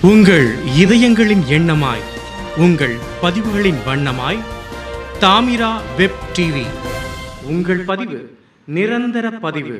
உங்கள் இதயங்களின் எண்ணமாய், உங்கள் பதிவுகளின் வண்ணமாய் தாமிரா வெப் டிவி. உங்கள் பதிவு நிரந்தர பதிவு.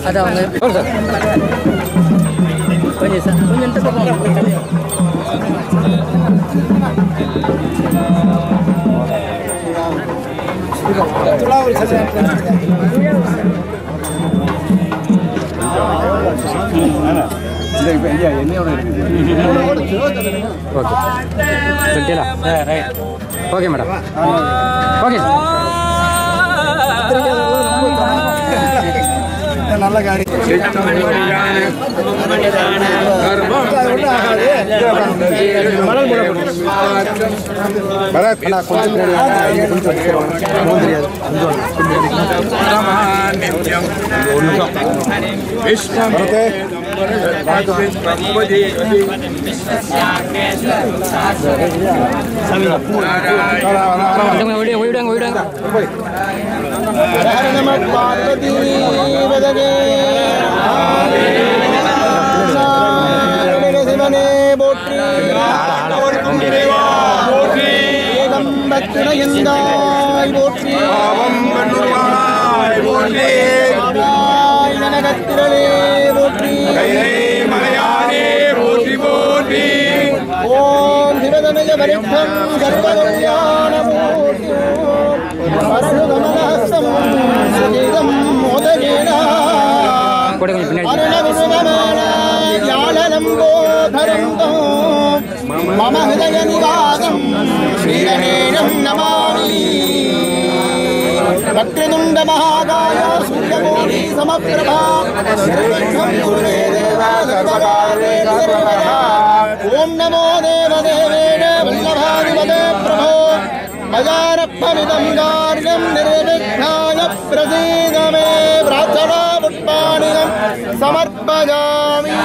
ada orang oke madam, oke. நல்ல காரி ஓம் சிவதனய வரித்தம் சர்வகல்யாண பரசுகமலஹஸ்தம் சுஜிதம் மோதகேனா யாழலம்போதரந்தம் மம ஹிருதய நிவாசம் ஸ்ரீகணேனம் நமாமி. வக்ரதுண்ட மகாகாய சூரியகோடி சமப்ரபா நிர்விഘ்னம் குருமே தேவா சர்வகார்யேஷு சர்வதா. ஓம் நமோ தேவதேவேன வல்லபாதிபதே பிரபோ மயாரப்பமிதம் கார்யம் நிர்விഘ്നായ பிரசீத மே. பிரார்த்தனா புஷ்பாணிகம் சமர்ப்பயாமி.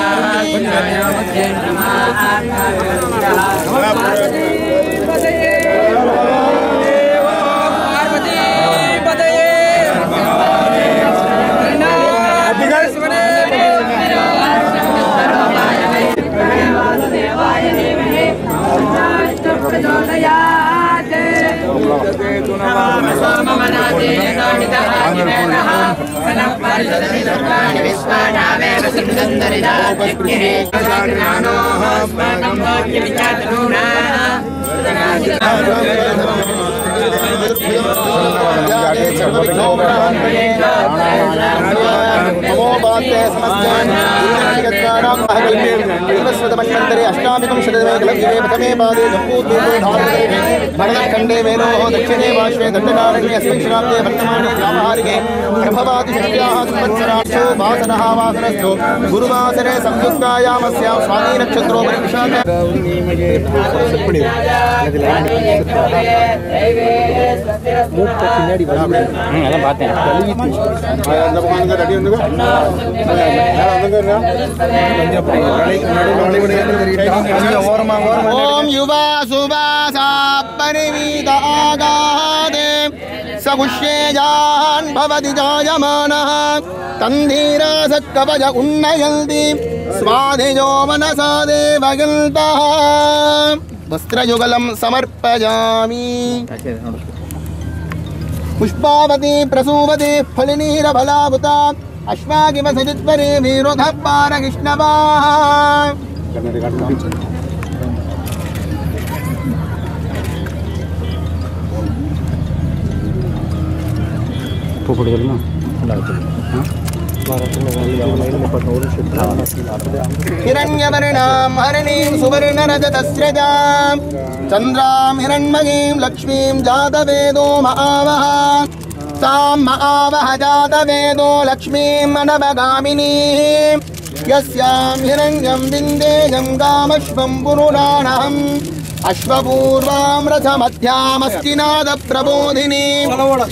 विश्वानामेव प्रथमे पादे भरतखंडे वेणो दक्षिणे पार्श्वे दण्डकारण्ये अस्मिन् श्राब्दे वर्तमाने व्यावहारिके गर्भवादिशक्त्याः संवत्सराक्षो वासनः वासनस्थो गुरुवासरे संयुक्तायामस्यां स्वामी नक्षत्रोपरि विशाख ओम युवा सुवासा परिवीत आगादे सकुष्येजान् भवति जायमानः तन्धीरा सक्कवज उन्नयन्ति स्वाधिजो मनसा देवगन्तः वस्त्रयुगलं समर्पयामि पुष्पावती प्रसूवती फलिनीरफलावुता अश्वागिव सजित्वरे वीरोधः पारकृष्णवाः हिरण्यवर्णां हरिणीं सुवर्णरजतस्रजां चन्द्रां हिरण्मयीं लक्ष्मीं जातवेदो महावः तां महावः जातवेदो लक्ष्मीं मनवगामिनीं यस्यां हिरण्यं विन्देयं गामश्वं पुरुणानहम् अश्वपूर्वां रथमध्यामस्तिनादप्रबोधिनी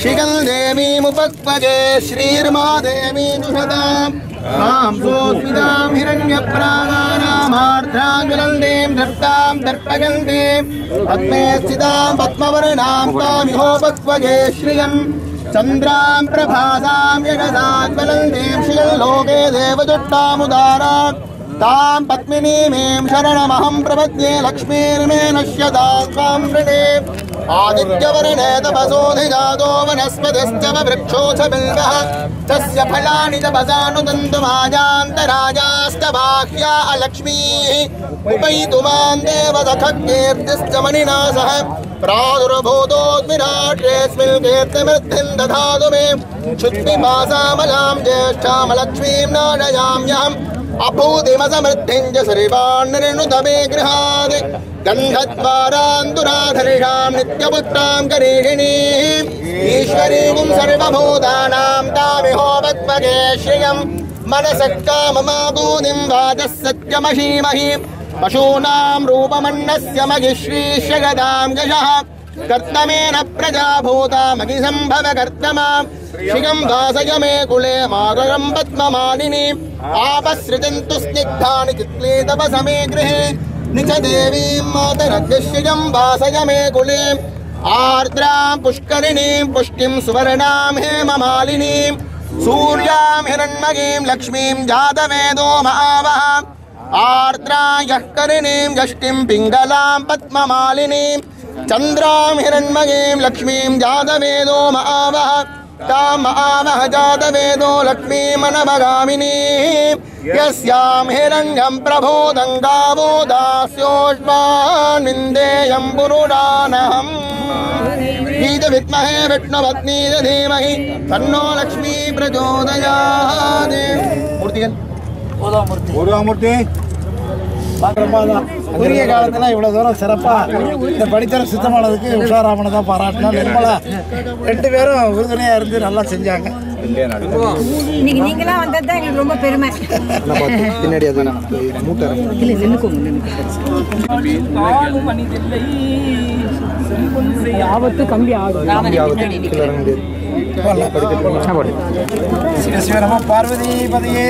शिखं देवीमुपक्वजे श्रीर्मा देवी दुषदां मां सोऽस्मितां हिरण्यप्राणानामार्द्राञ्जलन्तीं दृष्टां दर्पयन्तीं पद्मे स्थितां पद्मवर्णां तामिहोपक्वजे श्रियं चन्द्रां प्रभासां यशसाज्वलन्तीं श्रियल्लोके देवजुट्टामुदारां तां पद्मिनीमें शरणमहं प्रपद्ये लक्ष्मीर्मे नश्यतां त्वां वृणे आदित्यवर्णे तपसोऽधिजातो वनस्पतिश्च वृक्षो च बिल्वः तस्य फलानि तपसानुदन्तु माजान्तराजास्तबाह्या अलक्ष्मीः उपैतु मां देवसखकीर्तिश्च मणिना सह प्रादुर्भूतोऽस्मिन् कीर्तिमृद्धिं दधातु मे क्षुत्पिपासामलां ज्येष्ठामलक्ष्मीं नाशयाम्यहम् अभूतिमसमृद्धिं च श्रीवान्निर्णुतमे गृहात् गन्धद्वारान्तुराधरिषां नित्यपुत्रां करीषिणीं ईश्वरीं सर्वभूतानां तामिहोपक्वगे श्रियं मनसः काममागूनिं वाचः सत्यमशीमहि पशूनां रूपमन्नस्य महिश्रीश्य गदां गशः कर्तमेन प्रजाभूता मगिसम्भव कर्तमां शिखं वासय मे कुले मागरं पद्ममालिनी आपसृजन्तु स्निग्धानि चित्लेतपसमे गृहे निच देवीं मातरद्यश्रियं वासय मे कुले आर्द्रां पुष्करिणीं पुष्टिं सुवर्णां हेममालिनीं सूर्यां हिरण्मयीं लक्ष्मीं जातवेदो महावः आर्द्रां यःकरिणीं यष्टिं पिङ्गलां पद्ममालिनीं चन्द्रां हिरण्मयीं लक्ष्मीं जातवेदो महावः तां महावः जातवेदो लक्ष्मीमनवगामिनीं यस्यां हिरण्यं प्रभोदं गावो दास्योष्मान् विन्देयं पुरुडानहम् विद्महे विष्णुपत्नीच धीमहि तन्नो लक्ष्मी प्रचोदयात् मूर्ति குறுகிய காலத்தில் இவ்வளோ தூரம் சிறப்பாக இந்த படித்தர சுத்தமானதுக்கு உஷாராமனை தான் பாராட்டணும். நிர்மலா 2 பேரும் உறுதுணையாக இருந்து நல்லா செஞ்சாங்க. இன்னைக்கு நீங்களாம் வந்தது தான் எங்களுக்கு ரொம்ப பெருமை. பின்னாடி அது மூட்டை ஆபத்து கம்பி ஆகும். பார்வதி பதியே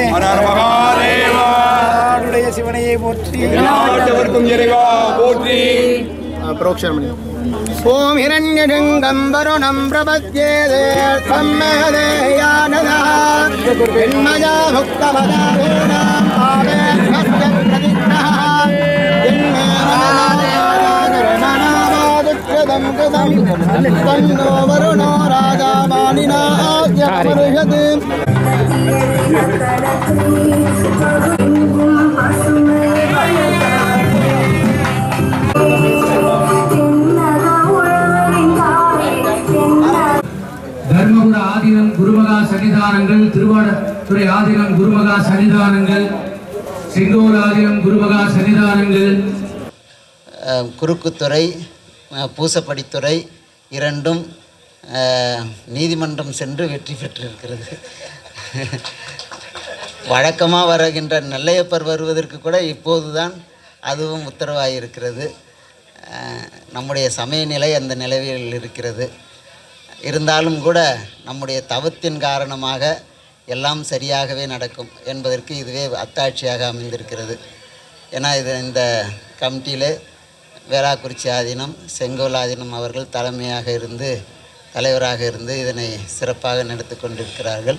சிவனையை போற்றி ஓம் ஹிரண்யலிங்கம் வருணம் பிரபத்யே வருணோ ராஜா வாணினா தர்மபுர ஆதீனம் குருமகா சன்னிதானங்கள், திருவாடுதுறை ஆதீனம் குருமகா சன்னிதானங்கள், செங்கோல் ஆதீனம் குருமகா சன்னிதானங்கள், குறுக்குத்துறை பூசப்படித்துறை இரண்டும் நீதிமன்றம் சென்று வெற்றி பெற்றிருக்கிறது. வழக்கமாக வருகின்ற நெல்லையப்பர் வருவதற்கு கூட இப்போதுதான் அதுவும் உத்தரவாயிருக்கிறது. நம்முடைய சமய நிலை அந்த நிலையில் இருக்கிறது. இருந்தாலும் கூட நம்முடைய தவத்தின் காரணமாக எல்லாம் சரியாகவே நடக்கும் என்பதற்கு இதுவே அத்தாட்சியாக அமைந்திருக்கிறது. ஏன்னா இந்த கமிட்டியில் வேளாக்குறிச்சி ஆதீனம், செங்கோல் ஆதீனம் அவர்கள் தலைவராக இருந்து இதனை சிறப்பாக நடத்தி கொண்டிருக்கிறார்கள்.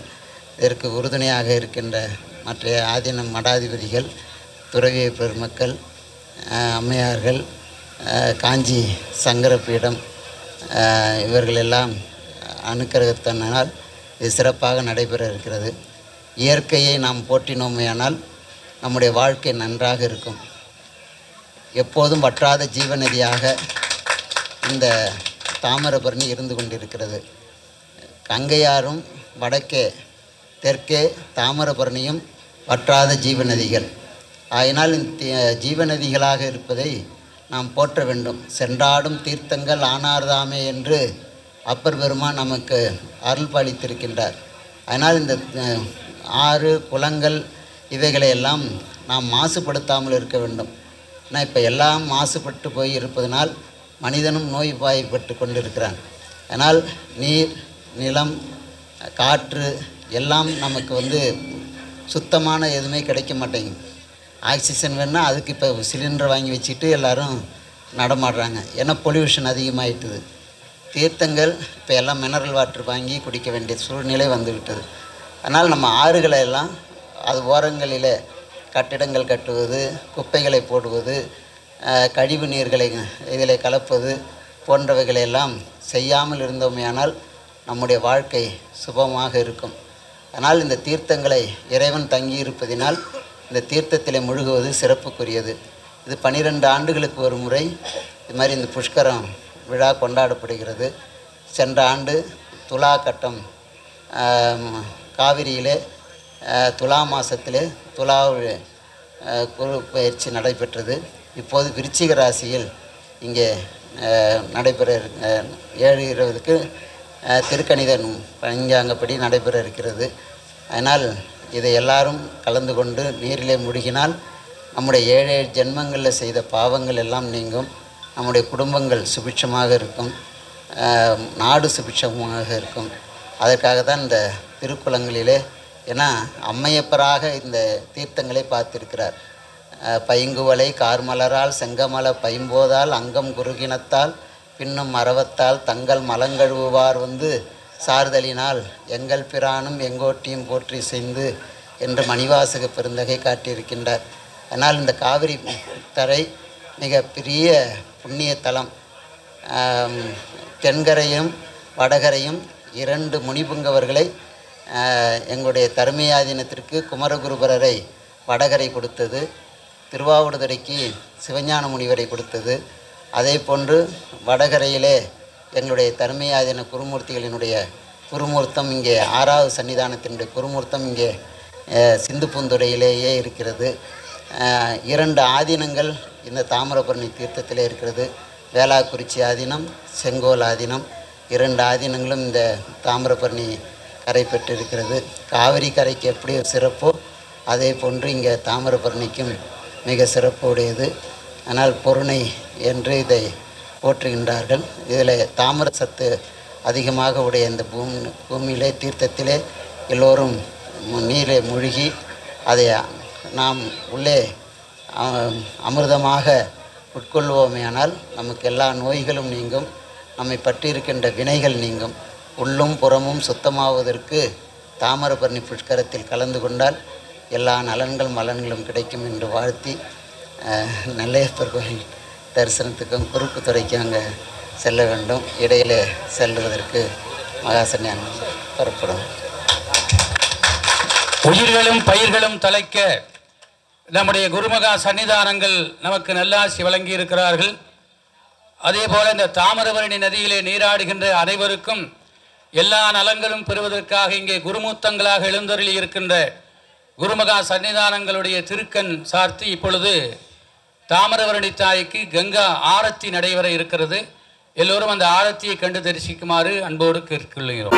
இதற்கு உறுதுணையாக இருக்கின்ற மற்ற ஆதீனம் மடாதிபதிகள், துறவிய பெருமக்கள், அம்மையார்கள், காஞ்சி சங்கரபீடம் இவர்களெல்லாம் அனுக்கிரகத்தினால் இது சிறப்பாக நடைபெற இருக்கிறது. இயற்கையை நாம் போற்றினோமேயானால் நம்முடைய வாழ்க்கை நன்றாக இருக்கும். எப்போதும் வற்றாத ஜீவநதியாக இந்த தாமிரபரணி இருந்து கொண்டிருக்கிறது. கங்கையாரும் வடக்கே தெற்கே தாமிரபரணியும் வற்றாத ஜீவநதிகள். ஆயினால் ஜீவநதிகளாக இருப்பதை நாம் போற்ற வேண்டும். சென்றாடும் தீர்த்தங்கள் ஆனார்தாமே என்று அப்பர் பெருமான் நமக்கு அருள் பாலித்திருக்கின்றார். அதனால் இந்த ஆறு குளங்கள் இவைகளையெல்லாம் நாம் மாசுபடுத்தாமல் இருக்க வேண்டும். ஆனால் இப்போ எல்லாம் மாசுபட்டு போய் இருப்பதனால் மனிதனும் நோய்வாய்ப்பட்டு கொண்டிருக்கிறான். அதனால் நீர், நிலம், காற்று எல்லாம் நமக்கு சுத்தமான எதுவுமே கிடைக்க மாட்டேங்குது. ஆக்சிஜன் வேணுன்னா அதுக்கு இப்போ சிலிண்டர் வாங்கி வச்சுட்டு எல்லோரும் நடமாடுறாங்க. ஏன்னா பொல்யூஷன் அதிகமாகிட்டுது. தீர்த்தங்கள் இப்போ எல்லாம் மினரல் வாட்டர் வாங்கி குடிக்க வேண்டிய சூழ்நிலை வந்துவிட்டது. அதனால் நம்ம ஆறுகளை எல்லாம் அது ஓரங்களில் கட்டிடங்கள் கட்டுவது, குப்பைகளை போடுவது, கழிவு நீர்களை இதில் கலப்பது போன்றவைகளையெல்லாம் செய்யாமல் இருந்தோமேயானால் நம்முடைய வாழ்க்கை சுபமாக இருக்கும். ஆனால் இந்த தீர்த்தங்களை இறைவன் தங்கியிருப்பதினால் இந்த தீர்த்தத்தில் முழுகுவது சிறப்புக்குரியது. இது 12 ஆண்டுகளுக்கு ஒரு முறை இது மாதிரி இந்த புஷ்கரம் விழா கொண்டாடப்படுகிறது. சென்ற ஆண்டு துலா கட்டம் காவிரியிலே துலா மாதத்திலே துலா குரு பயிற்சி நடைபெற்றது. இப்போது விருச்சிக ராசியில் இங்கே நடைபெற 7:20க்கு திருக்கணிதன் பஞ்சாங்கப்படி நடைபெற இருக்கிறது. அதனால் இதை எல்லாரும் கலந்து கொண்டு நீரிலே முழுகினால் நம்முடைய 7 ஜென்மங்களில் செய்த பாவங்கள் எல்லாம் நீங்கும். நம்முடைய குடும்பங்கள் சுபிட்சமாக இருக்கும், நாடு சுபிட்சமாக இருக்கும். அதற்காக தான் இந்த திருக்குளங்களிலே, ஏன்னா அம்மையப்பராக இந்த தீர்த்தங்களை பார்த்திருக்கிறார். பைங்குவலை கார்மலரால் செங்கமல பைம்போதால் அங்கம் குறுகினத்தால் பின்னும் மரவத்தால் தங்கள் மலங்கழுவுவார் சார்தலினால் எங்கள் பிரானும் எங்கோட்டியும் போற்றி செய்து என்று மணிவாசக பெருந்தகை காட்டியிருக்கின்றார். அதனால் இந்த காவிரி கரை மிக பெரிய புண்ணிய தலம். தென்கரையும் வடகரையும் 2 முனிபுங்கவர்களை எங்களுடைய தருமையாதீனத்திற்கு குமரகுருபரரை வடகரை கொடுத்தது, திருவாவடுதுறைக்கு சிவஞான முனிவரை கொடுத்தது. அதே போன்று வடகரையிலே எங்களுடைய தருமையாதீன குருமூர்த்திகளினுடைய குருமூர்த்தம் இங்கே 6வது சன்னிதானத்தினுடைய குருமூர்த்தம் இங்கே சிந்துப்பூந்துறையிலேயே இருக்கிறது. 2 ஆதீனங்கள் இந்த தாமிரபரணி தீர்த்தத்திலே இருக்கிறது. வேளாக்குறிச்சி ஆதீனம், செங்கோல் ஆதீனம் 2 ஆதீனங்களும் இந்த தாமிரபரணி கரை பெற்றிருக்கிறது. காவிரி கரைக்கு எப்படி சிறப்போ அதே போன்று இங்கே தாமிரபரணிக்கும் மிக சிறப்பு உடையது. ஆனால் பொருணை என்று இதை போற்றுகின்றார்கள். இதில் தாமிர சத்து அதிகமாக உடைய இந்த பூமியிலே தீர்த்தத்திலே எல்லோரும் நீரை மூழ்கி அதை நாம் உள்ளே அமிர்தமாக உட்கொள்வோமேயானால் நமக்கு எல்லா நோய்களும் நீங்கும், நம்மை பற்றி இருக்கின்ற வினைகள் நீங்கும். உள்ளும் புறமும் சுத்தமாவதற்கு தாமிரபரணி புஷ்கரத்தில் கலந்து கொண்டால் எல்லா நலன்கள் மலன்களும் கிடைக்கும் என்று வாழ்த்தி நெல்லையப்பர் கோயில் தரிசனத்துக்கும் குறுக்குத்துறைக்கும் அங்கே செல்ல வேண்டும். இடையிலே செல்வதற்கு மகாசன்யான் புறப்படும். உயிர்களும் பயிர்களும் தலைக்க நம்முடைய குருமகா சன்னிதானங்கள் நமக்கு நல்லாசி வழங்கி இருக்கிறார்கள். அதே போல இந்த தாமிரபரணி நதியிலே நீராடுகின்ற அனைவருக்கும் எல்லா நலங்களும் பெறுவதற்காக இங்கே குருமூத்தங்களாக எழுந்தருளி இருக்கின்ற குருமகா சன்னிதானங்களுடைய திருக்கண் சார்த்தி இப்பொழுது தாமிரபரணி தாய்க்கு கங்கா ஆரத்தி நடைபெற இருக்கிறது. எல்லோரும் அந்த ஆரத்தியை கண்டு தரிசிக்குமாறு அன்போடு கேட்டுக்கொள்கிறோம்.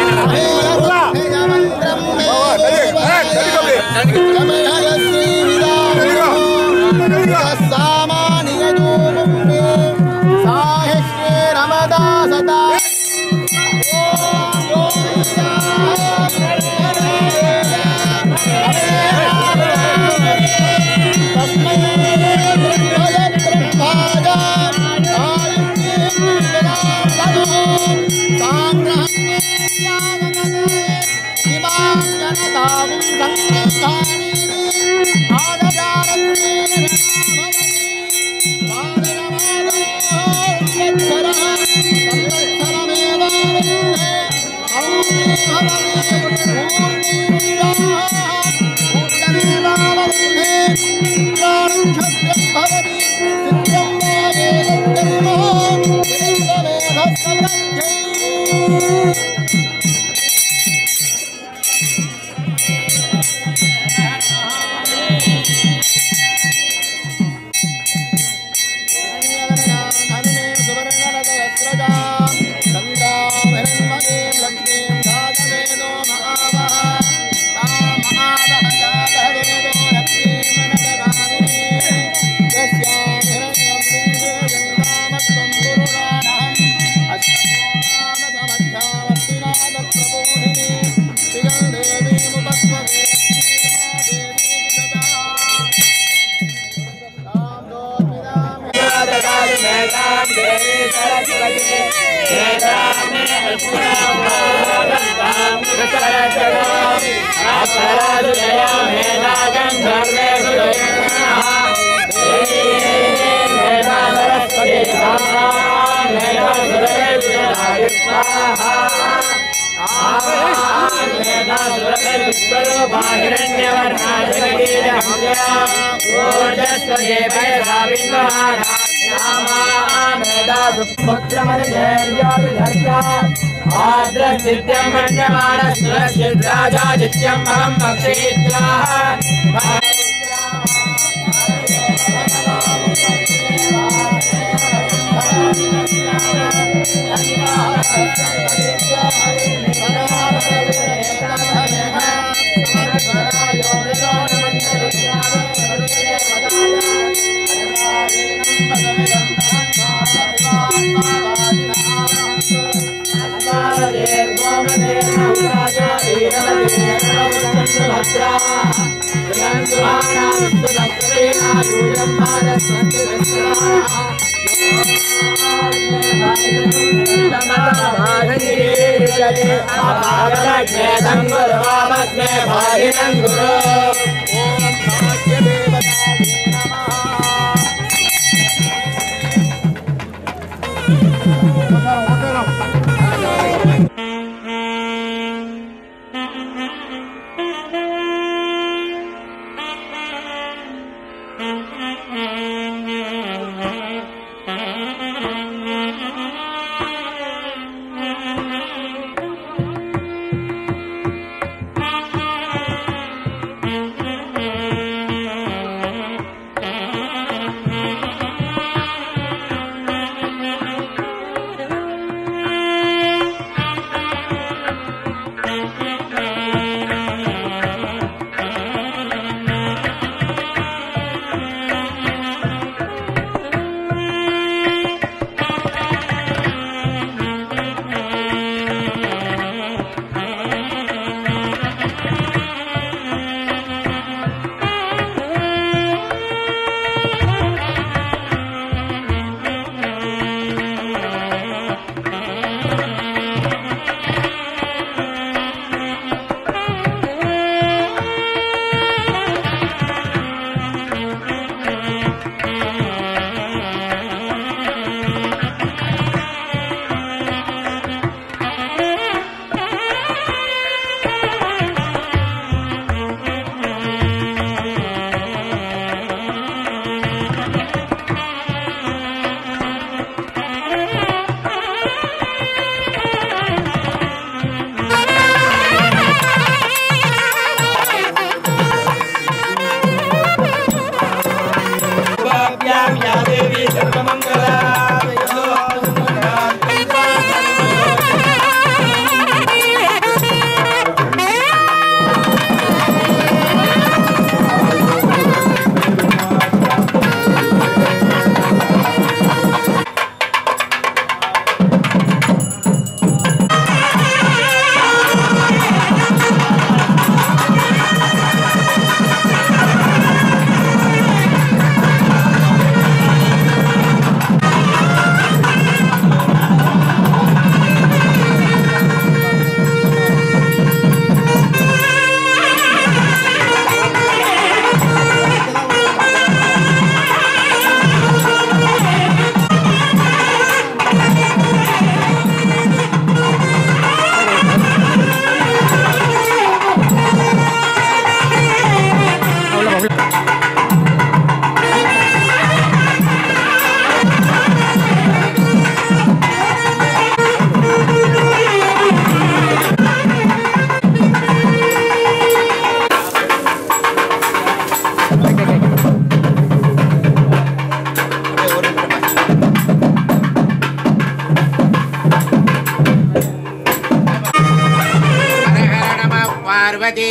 பார்வதி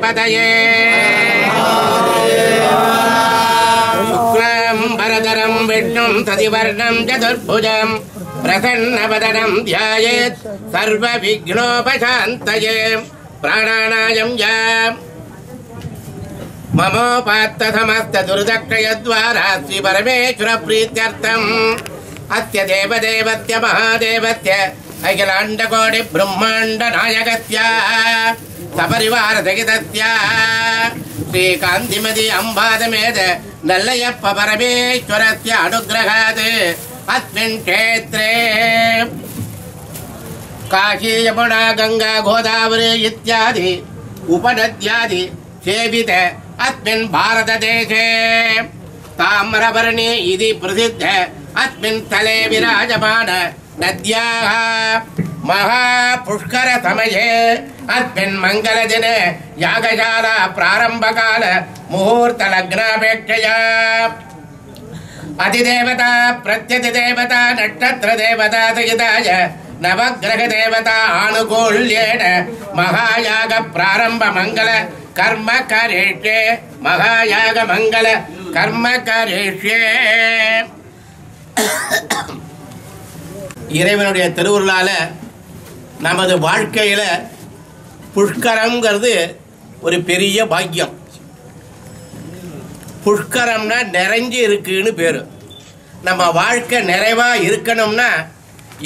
பதயே சுக்லம் பரதரம் விஷ்ணும் சதிவர்ணம் சதுர்புஜம் பிரசன்னவதனம் த்யாயேத் சர்வ விக்னோபசாந்தயே பிராணாநாயம் யாம் மமோபாத்த சமஸ்த துர்தக்ஷயத்வாரா ஸ்ரீ பரமேஸ்வர ப்ரீத்யர்த்தம் அத்ய தேவதேவத்ய மகாதேவத்ய அகிலாண்டகோடி பிரம்மாண்ட நாயகத்ய சபரிவார சகிதத்ய ஸ்ரீகாந்திமதி அம்பாதமேத நல்லையப்ப பரமேஸ்வரஸ்ய அனுகிரகாத் அஸ்மின் க்ஷேத்ரே காஷி யமுனா கங்கா கோதாவரி இத்யாதி உபநத்யாதி சேவித अस्मिन् भारतदेशे ताम्रपर्णी इति प्रसिद्ध अस्मिन् स्थले विराजमान नद्याः महापुष्करसमये अस्मिन् मङ्गलदिने यागशाला प्रारम्भकाल मुहूर्तलग्नापेक्षया अतिदेवता प्रत्यतिदेवता नक्षत्रदेवता सहिताय नवग्रहदेवता आनुकूल्येन महायाग प्रारम्भ मंगल कर्म करिष्ये महायाग मंगल कर्म करिष्ये இறைவனுடைய திருவுருளால நமது வாழ்க்கையில புஷ்கரம்ங்கிறது ஒரு பெரிய பாக்கியம். புஷ்கரம்னா நிறைஞ்சு இருக்குன்னு பேரு. நம்ம வாழ்க்கை நிறைவா இருக்கணும்னா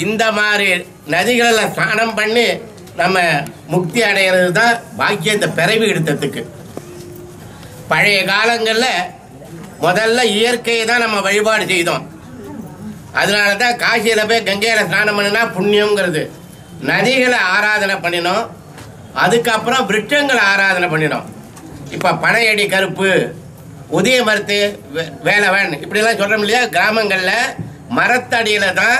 இந்த மாதிரி நதிகளில் ஸ்நானம் பண்ணி நம்ம முக்தி அடைகிறது தான் பாக்கியம். இந்த பிறவி எடுத்ததுக்கு பழைய காலங்களில் முதல்ல இயற்கையை தான் நம்ம வழிபாடு செய்தோம். அதனால தான் காசியில் போய் கங்கையில் ஸ்நானம் பண்ணினா புண்ணியங்கிறது. நதிகளை ஆராதனை பண்ணினோம், அதுக்கப்புறம் விருட்சங்களை ஆராதனை பண்ணினோம். இப்போ பனையடி கருப்பு, உதயமருத்து வேலவன் இப்படிலாம் சொல்கிறோம் இல்லையா. கிராமங்களில் மரத்தடியில் தான்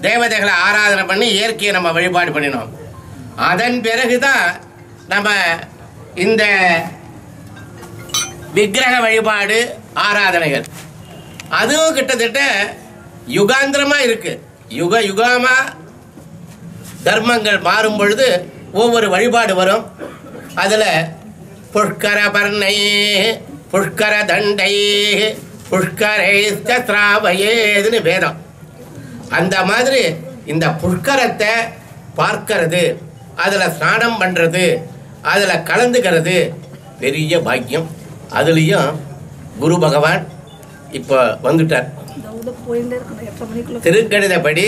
தேவதைகளை ஆராதனை பண்ணி இயற்கையை நம்ம வழிபாடு பண்ணினோம். அதன் பிறகு தான் நம்ம இந்த விக்கிரக வழிபாடு ஆராதனைகள் அதுவும் கிட்டத்தட்ட யுகாந்திரமாக இருக்குது. யுக யுகமாக தர்மங்கள் மாறும் பொழுது ஒவ்வொரு வழிபாடு வரும். அதில் புஷ்கர பர்ணை புஷ்கர தண்டை புஷ்கரை ஸ்ராவயேதுன்னு வேதம். அந்த மாதிரி இந்த புஷ்கரத்தை பார்க்கறது, அதில் ஸ்நானம் பண்ணுறது, அதில் கலந்துக்கிறது பெரிய பாக்கியம். அதுலேயும் குரு பகவான் இப்போ வந்துட்டார். திருக்கணிதப்படி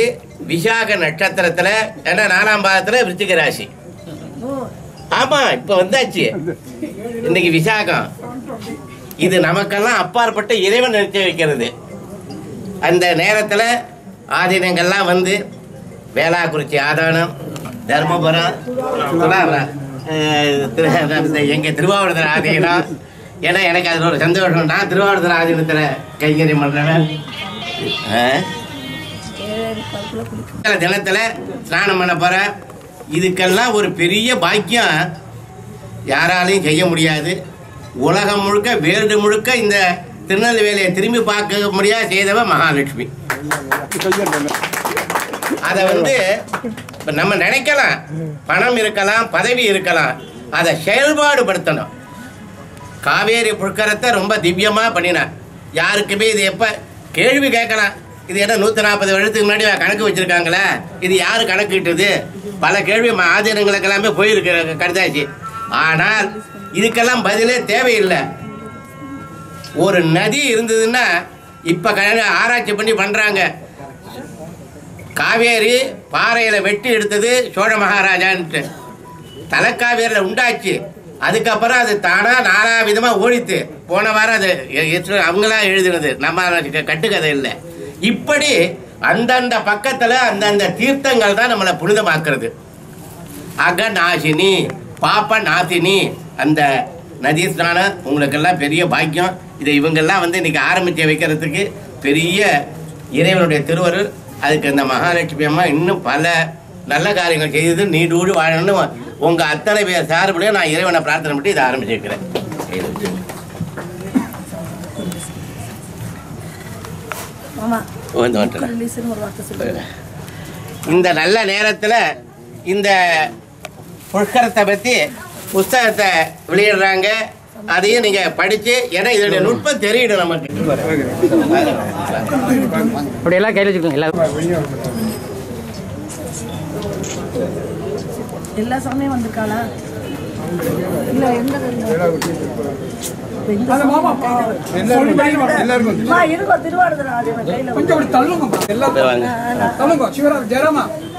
விசாக நட்சத்திரத்தில் ஏன்னா 4ஆம் பாதத்தில் விருச்சிக ராசி. ஆமாம், இப்போ வந்தாச்சு. இன்னைக்கு விசாகம். இது நமக்கெல்லாம் அப்பாற்பட்ட இறைவன் நிறுத்தி வைக்கிறது. அந்த நேரத்தில் ஆதீனங்கள்லாம் வந்து வேளாக்குறிச்சி ஆதானம், தர்மபுரம், எங்கள் திருவாவூர் ஆதீனம். ஏன்னா எனக்கு அதில் ஒரு சந்தோஷம். நான் திருவாவூர் ஆதீனத்தில் கைங்கரியம் பண்ணுறேன். தினத்தில் ஸ்நானம் பண்ண போகிறேன். இதுக்கெல்லாம் ஒரு பெரிய பாக்கியம் யாராலையும் செய்ய முடியாது. உலகம் முழுக்க வேர்டு முழுக்க இந்த திருநெல்வேலியை திரும்பி பார்க்க முடியாது செய்தவ மகாலட்சுமி. அதை வந்து நம்ம நினைக்கலாம், பணம் இருக்கலாம், பதவி இருக்கலாம், அதை செயல்பாடுபடுத்தணும். காவேரி புஷ்கரத்தை ரொம்ப திவ்யமாக பண்ணினார். யாருக்குமே இது எப்போ கேள்வி கேட்கலாம், இது என்ன 140 வருடத்துக்கு முன்னாடி கணக்கு வச்சுருக்காங்களே, இது யார் கணக்கிட்டது, பல கேள்வி ஆதீனங்களுக்கெல்லாமே போயிருக்கு கருதாச்சு. ஆனால் இதுக்கெல்லாம் பதிலே தேவையில்லை. ஒரு நதி இருந்ததுன்னா இப்போ ஆராய்ச்சி பண்ணி பண்ணுறாங்க. காவேரி பாறையில் வெட்டி எடுத்தது சோழ மகாராஜான்ட்டு. தலைக்காவேரியில் உண்டாச்சு. அதுக்கப்புறம் அது தானாக 4 விதமாக ஓடித்து. போன வாரம் அது அவங்களாம் எழுதினது, நம்ம கட்டுக்கதை இல்லை. இப்படி அந்தந்த பக்கத்தில் அந்தந்த தீர்த்தங்கள் தான் நம்மளை புனிதமாக்குறது. அகநாசினி பாப்ப நாசினி அந்த நதி ஸ்நானம் உங்களுக்கெல்லாம் பெரிய பாக்கியம். இதை இவங்கெல்லாம் வந்து இன்றைக்கி ஆரம்பித்து வைக்கிறதுக்கு பெரிய இறைவனுடைய திருவருள். அதுக்கு இந்த மகாலட்சுமி அம்மா இன்னும் பல நல்ல காரியங்கள் செய்து நீடூடி வாழணும்னு உங்கள் அத்தனை பேர் சார்புலையும் நான் இறைவனை பிரார்த்தனை பண்ணி இதை ஆரம்பிச்சு வைக்கிறேன். இந்த நல்ல நேரத்தில் இந்த புஷ்கரத்தை பற்றி புஸ்தகத்தை வெளியிடுறாங்க. அதையும் நீங்கள் படித்து, ஏன்னா இதோடைய நுட்பம் தெரியிடும் நமக்கு. அப்படி எல்லாம் கையில் வச்சுக்கோங்க. எல்லா சமயம் வந்திருக்காளா? இல்லை, எந்த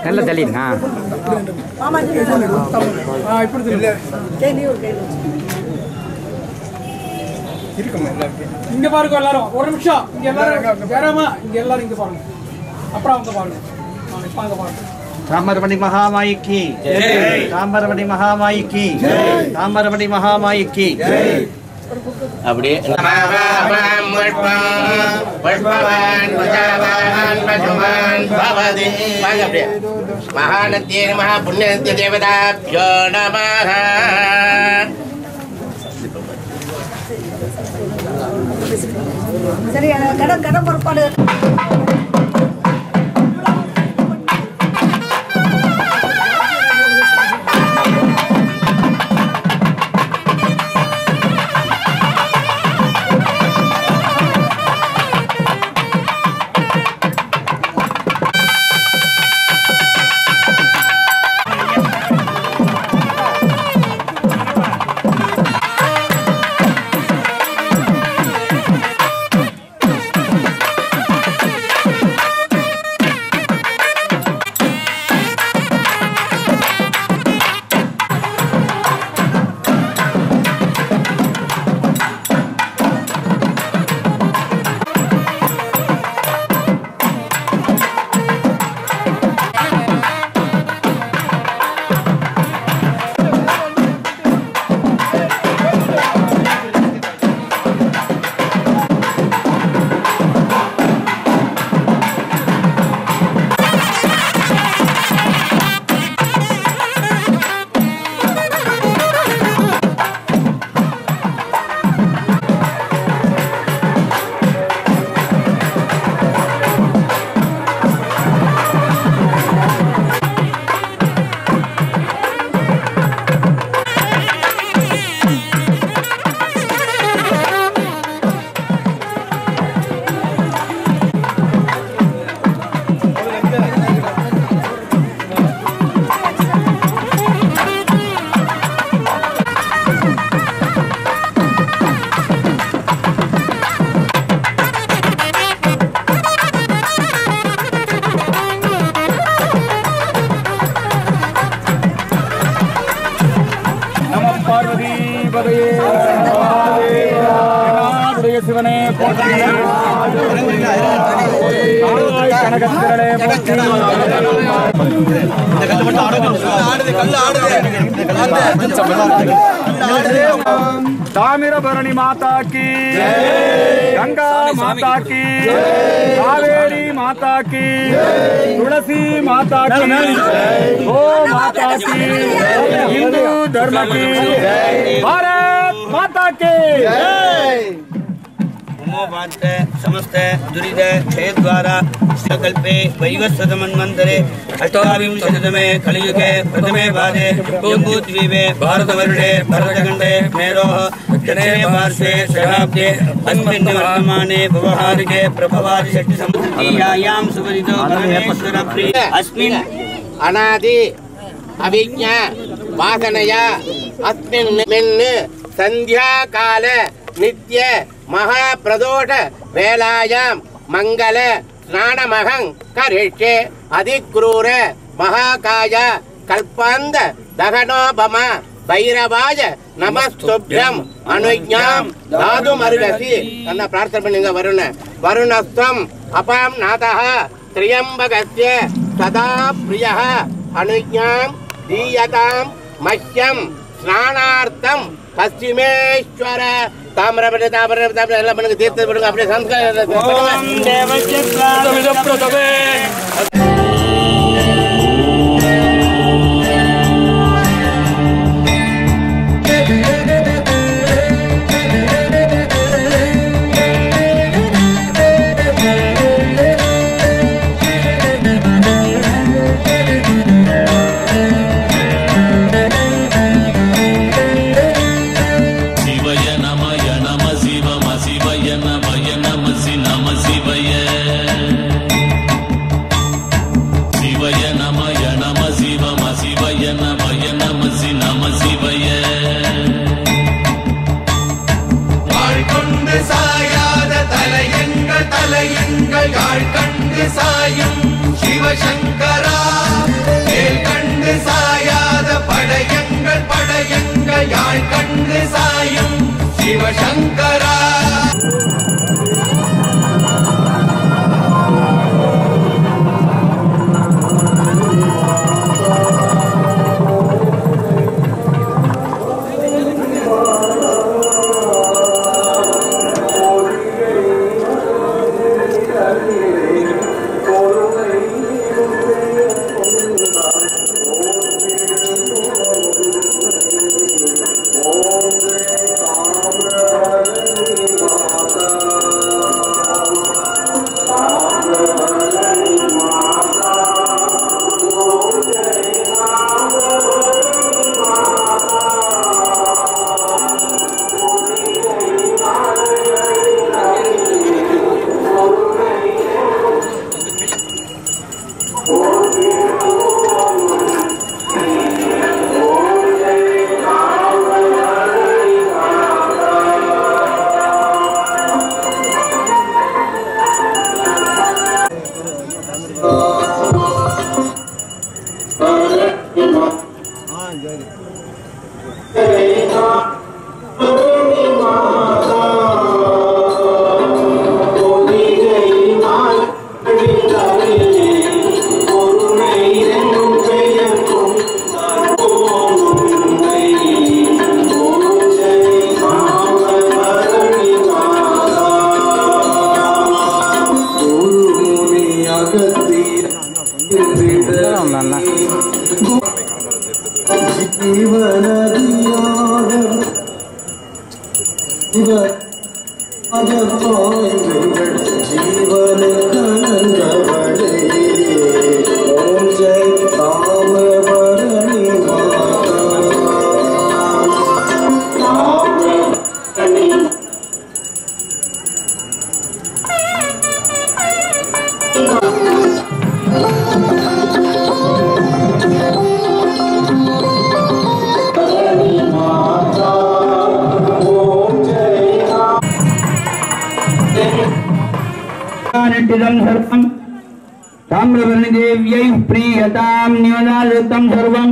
நல்ல தள்ளிடுங்க. இங்க பாருங்க எல்லாரும், ஒரு நிமிஷம். இங்க எல்லாரும் ஜெயராமா, இங்க எல்லாரும் இங்க பாருங்க. அப்புறம் அவங்க பாருங்க. இப்ப அங்க பாருங்க. தாமரபணி மகாமாயிக்கு தாமரபணி மகாமாயிக்கு தாமரபணி மகாமாயிக்கு அப்படியே மகாநத்திய மகா புண்ணிய தேவதாப்யோ நமஹ. சரி, கடன் பொறுப்பாடு. சிவனே தாமிரபரணி மாதா கி, கங்கா மாதா கி, காவேரி மாதா கி, துளசி மாதா கி, गो माता की, हिंदू धर्म की, भारत माता की। समस्त दुरित क्षेद्वारा कल्पे वैवस्वतमन्वन्तरे अष्टाविंशतितमे कलियुगे प्रथमे पादे जम्बूद्वीपे भारतवर्षे भरतखण्डे मेरोः दक्षिणे पार्श्वे शताब्दे अस्मिन् वर्तमाने व्यवहारिके प्रभवादिषष्टिसमुद्रीयायां सुपरितो परमेश्वरप्रिय अस्मिन् अनादि अभिज्ञा वासनया अस्मिन् संध्या काल नित्य महाप्रदोष वेलायां मंगल स्नानमहं करिष्ये अधिक्रूर महाकाय कल्पान्त दहनोपम भैरवाय नमस्तुभ्यं अनुज्ञां दातुमर्हसि अन्ना प्रार्थना पण्णुंगा वरुणस्त्वं अपां नाथः त्र्यंबकस्य सदा प्रियः अनुज्ञां दीयतां मह्यं स्नानार्थं पश्चिमेश्वर ताम्रपट्टि எல்லாம் பண்ணுங்க, தீர்த்தம் பண்ணுங்க, அப்படியே சம்ஸ்காரம் கண்டு சாயாத தலையங்கள் யாழ் கண்டு சாயும் சிவசங்கரா வேல் கண்டு சாயாத படையங்கள் யாழ் கண்டு சாயும் சிவசங்கரா ताम्रवर्णिदेव्यै प्रीयतां न्यूनालुतं सर्वं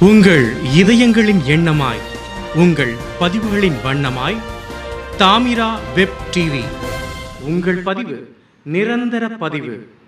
உங்கள் இதயங்களின் எண்ணமாய், உங்கள் பதிவுகளின் வண்ணமாய் தாமிரா வெப் டிவி. உங்கள் பதிவு நிரந்தர பதிவு.